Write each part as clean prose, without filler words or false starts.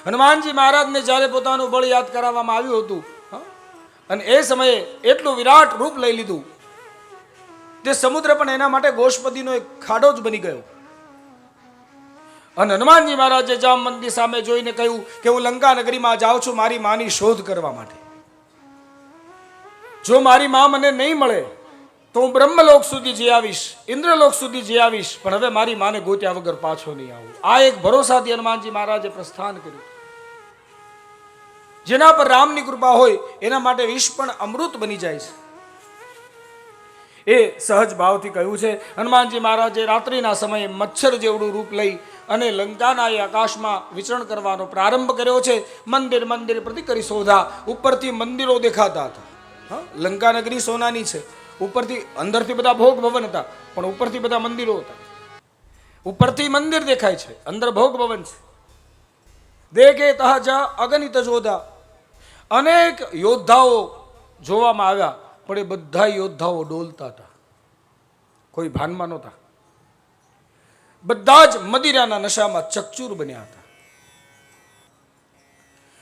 હનુમાનજી મહારાજને જ્યારે પોતાનું બળ યાદ કરાવવામાં આવ્યું હતું અને એ સમયે એટલું વિરાટ રૂપ લઈ લીધું તે સમુદ્ર પણ એના માટે ગોષ્પતિનો એક ખાડો જ બની ગયો. અને હનુમાનજી મહારાજે જામવંતી સામે જોઈને કહ્યું કે હું લંકા નગરીમાં જાઉં છું મારી માની શોધ કરવા માટે. જો મારી માં મને નહીં મળે તો હું બ્રહ્મલોક સુધી જઈ આવીશ, ઇન્દ્રલોક સુધી જઈ આવીશ, પણ હવે મારી માને ગોત્યા વગર પાછો નહીં આવું. આ એક ભરોસાથી હનુમાનજી મહારાજે પ્રસ્થાન કર્યું. જેના પર રામની કૃપા હોય એના માટે વિષ પણ અમૃત બની જાય છે. એ સહજ ભાવથી કહ્યું છે. હનુમાનજી મહારાજે રાત્રિના સમયે મચ્છર જેવડું રૂપ લઈ અને લંકાના એ આકાશમાં વિચરણ કરવાનો પ્રારંભ કર્યો છે. મંદિર મંદિર પ્રતિ કરી શોધા. ઉપરથી મંદિરો દેખાતા હતા. લંકા નગરી સોનાની છે. ઉપરથી અંદરથી બધા ભોગ ભવન હતા, પણ ઉપરથી બધા મંદિરો હતા. ઉપરથી મંદિર દેખાય છે, અંદર ભોગ ભવન છે. દેખે તહ જા અગણિત જોધા. અનેક યોદ્ધાઓ જોવામાં આવ્યા, પણ એ બધા યોદ્ધાઓ ડોલતા હતા, કોઈ ભાનમાં નહોતા. બધા જ મદિરાના નશામાં ચકચૂર બન્યા હતા.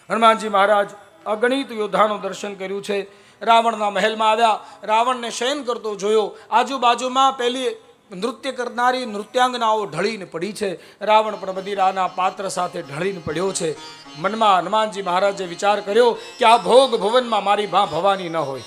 હનુમાનજી મહારાજ અગણિત યોદ્ધાનું દર્શન કર્યું છે. રાવણના મહેલમાં આવ્યા, રાવણને શયન કરતો જોયો. આજુબાજુમાં પેલી નૃત્ય કરનારી નૃત્યાંગનાઓ ઢળીને પડી છે. રાવણ પણ મદિરાના પાત્ર સાથે ઢળીને પડ્યો છે. મનમાં હનુમાનજી મહારાજે વિચાર કર્યો કે આ ભોગ ભવનમાં મારી માં ભવાની ન હોય.